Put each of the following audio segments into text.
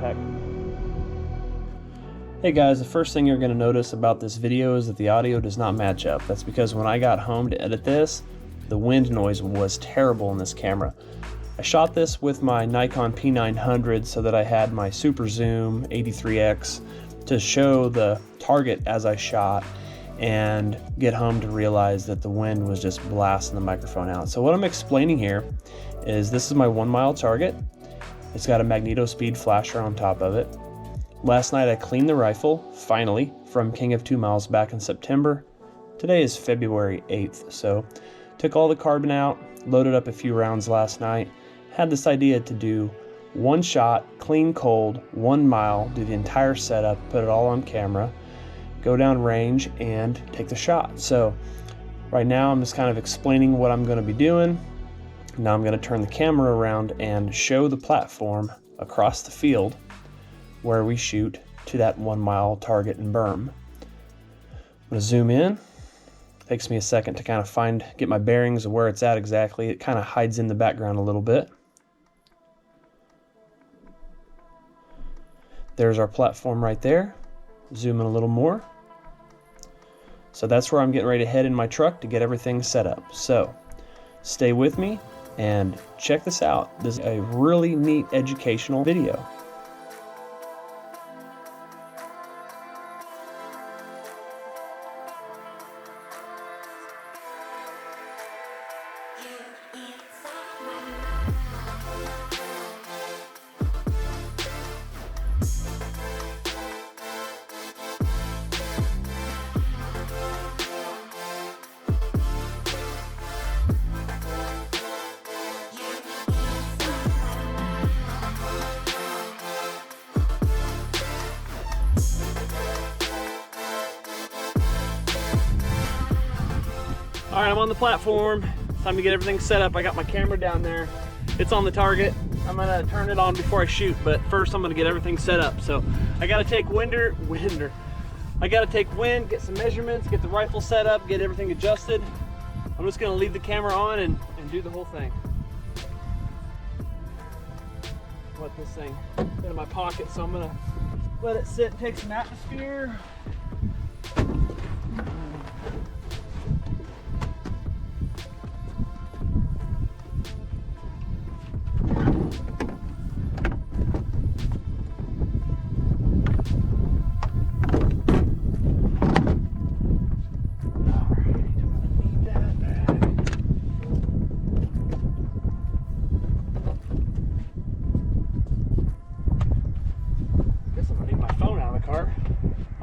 heck. Hey guys, the first thing you're going to notice about this video is that the audio does not match up. That's because when I got home to edit this, the wind noise was terrible in this camera. I shot this with my Nikon P900 so that I had my super zoom 83x to show the target as I shot, and get home to realize that the wind was just blasting the microphone out. So what I'm explaining here is this is my 1 mile target. It's got a magneto speed flasher on top of it. Last night I cleaned the rifle, finally, from King of 2 Miles back in September. Today is February 8th, so took all the carbon out, loaded up a few rounds last night, had this idea to do one shot, clean cold, 1 mile, do the entire setup, put it all on camera, go down range and take the shot. So right now I'm just kind of explaining what I'm going to be doing. Now I'm going to turn the camera around and show the platform across the field where we shoot to that 1 mile target and berm. I'm going to zoom in. Takes me a second to kind of get my bearings of where it's at exactly. It kind of hides in the background a little bit. There's our platform right there. Zoom in a little more. So that's where I'm getting ready to head in my truck to get everything set up. So stay with me and check this out. This is a really neat educational video. All right, I'm on the platform. Time to get everything set up. I got my camera down there. It's on the target. I'm gonna turn it on before I shoot, but first I'm gonna get everything set up. So I gotta take I gotta take wind, get some measurements, get the rifle set up, get everything adjusted. I'm just gonna leave the camera on and do the whole thing. Let this thing in my pocket, so I'm gonna let it sit and take some atmosphere.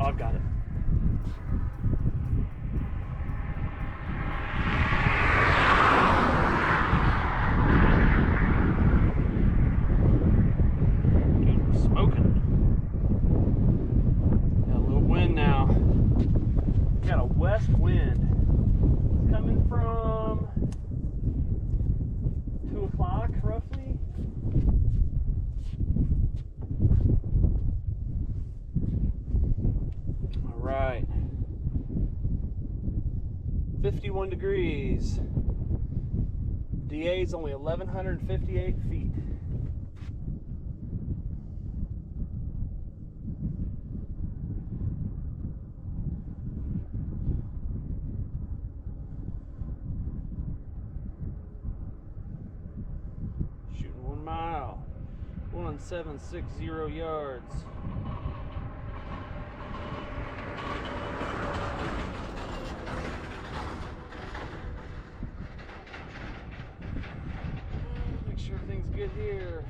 Oh, I've got it. Dude, we're smoking. Got a little wind now. Got a west wind. It's coming from 2 o'clock roughly. Right, 51 degrees. DA is only 1,158 feet. Shooting 1 mile, 1760 yards. Everything's good here.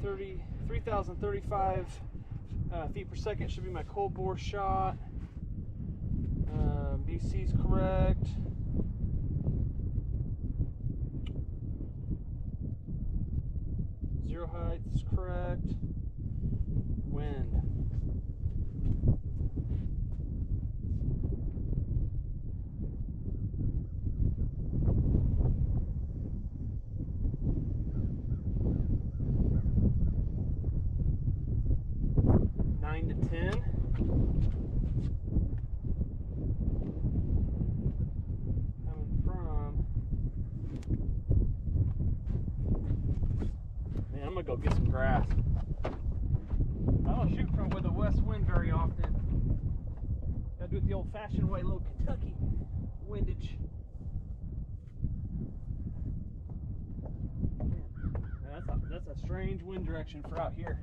3,035 feet per second should be my cold bore shot. BC's correct. Zero height is correct. Wind. I'm gonna go get some grass. very often. Gotta do it the old-fashioned way, a little Kentucky windage. Man, that's a strange wind direction for out here.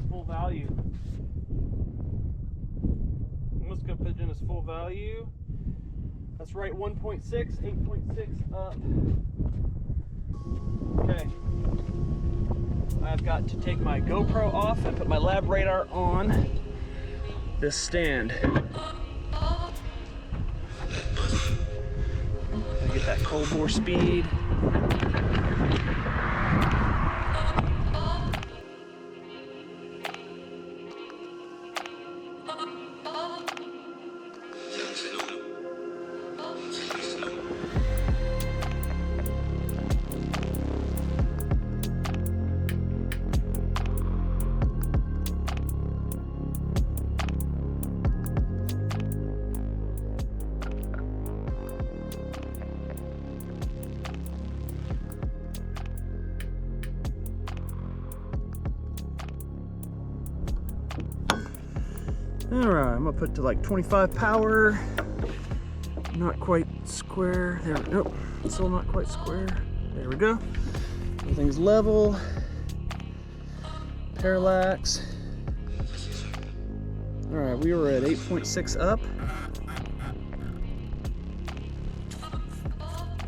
Full value. Let's go put it in as full value. That's right, 1.6, 8.6 up. Okay. I've got to take my GoPro off and put my lab radar on this stand. Gotta get that cold bore speed. Alright, I'm gonna put to like 25 power. Not quite square. There we go. Nope, still not quite square. There we go. Everything's level. Parallax. Alright, we were at 8.6 up.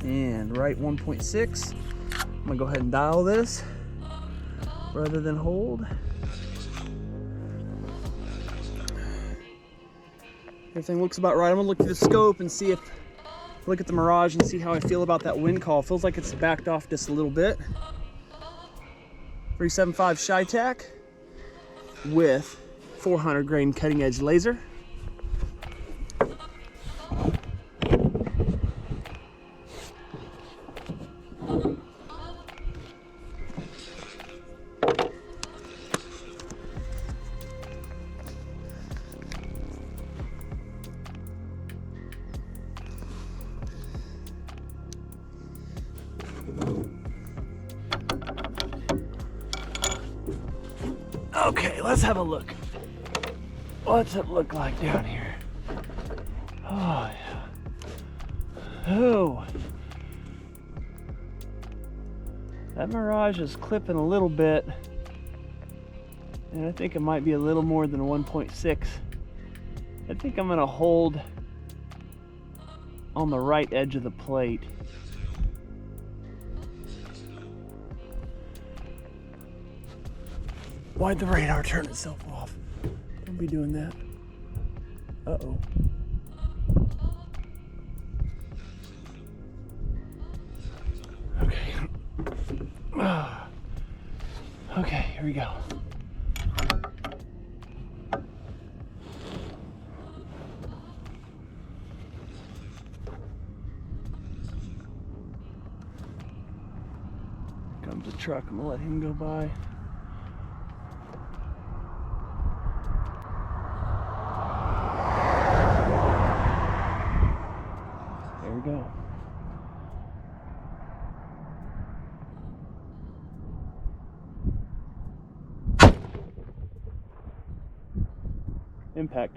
And right 1.6. I'm gonna go ahead and dial this rather than hold. Everything looks about right. I'm gonna look through the scope and see if, look at the Mirage and see how I feel about that wind call. Feels like it's backed off just a little bit. 375 ShyTac with 400 grain cutting edge laser. Okay, let's have a look. What's it look like down here? Oh, yeah. Oh. That Mirage is clipping a little bit. And I think it might be a little more than 1.6. I think I'm gonna hold on the right edge of the plate. Why'd the radar turn itself off? Don't be doing that. Uh-oh. Okay. Okay, here we go. Comes a truck, I'm gonna let him go by. Go. Impact.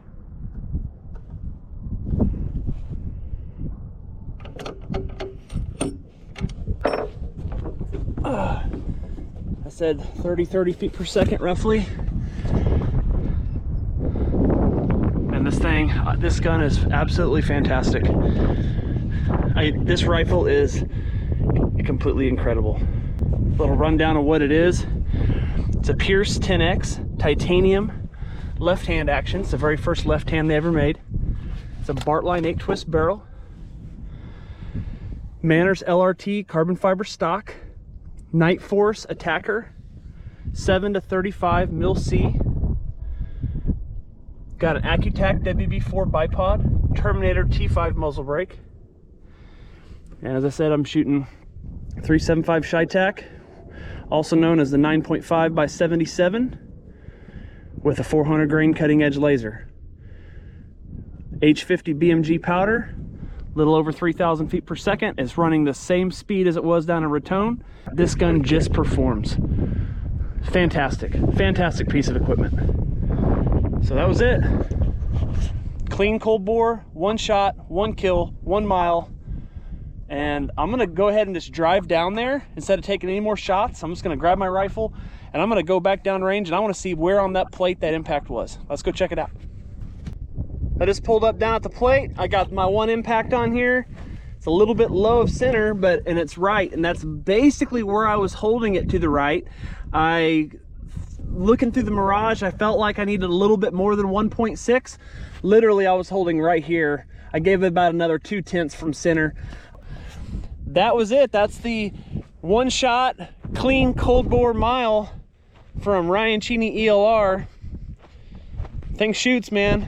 I said 30 feet per second roughly. And this thing, this gun is absolutely fantastic. This rifle is completely incredible. Little rundown of what it is. It's a Pierce 10X titanium left-hand action. It's the very first left-hand they ever made. It's a Bartline 8-twist barrel. Manners LRT carbon fiber stock. Night Force Attacker 7 to 35 mil C. Got an Accutac WB4 bipod. Terminator T5 muzzle brake. And as I said, I'm shooting 375 ShyTac, also known as the 9.5 by 77, with a 400 grain cutting edge laser. H50 BMG powder, a little over 3,000 feet per second. It's running the same speed as it was down in Raton. This gun just performs. Fantastic, fantastic piece of equipment. So that was it. Clean cold bore, one shot, one kill, 1 mile. And I'm gonna go ahead and just drive down there instead of taking any more shots. I'm just gonna grab my rifle and I'm gonna go back down range, and I wanna see where on that plate that impact was. Let's go check it out. I just pulled up down at the plate. I got my one impact on here. It's a little bit low of center, and it's right, and that's basically where I was holding it to the right. Looking through the Mirage, I felt like I needed a little bit more than 1.6. Literally, I was holding right here. I gave it about another 2/10 from center. That was it. That's the one shot, clean cold bore mile from Ryan Cheney ELR. Thing shoots, man.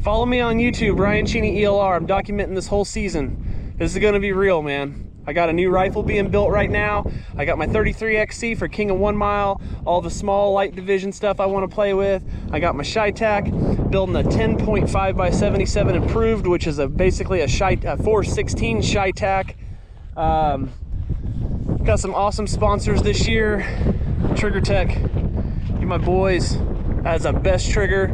Follow me on YouTube, Ryan Cheney ELR. I'm documenting this whole season. This is gonna be real, man. I got a new rifle being built right now. I got my 33 XC for King of 1 Mile, all the small light division stuff I want to play with. I got my Chi-Tac, building a 10.5 by 77 improved, which is basically a 416 Chi-Tac. Got some awesome sponsors this year. Trigger Tech, you my boys. That's the best trigger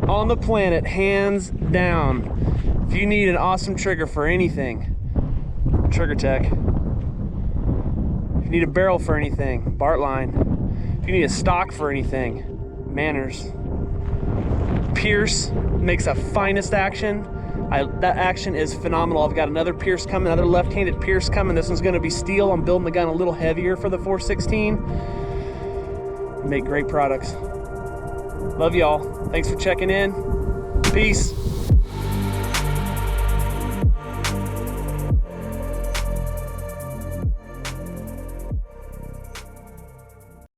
on the planet, hands down. If you need an awesome trigger for anything, Trigger Tech. If you need a barrel for anything, Bartline. If you need a stock for anything, Manners. Pierce makes a finest action. That action is phenomenal. I've got another Pierce coming, another left-handed Pierce coming. This one's gonna be steel. I'm building the gun a little heavier for the 416. Make great products. Love y'all. Thanks for checking in. Peace.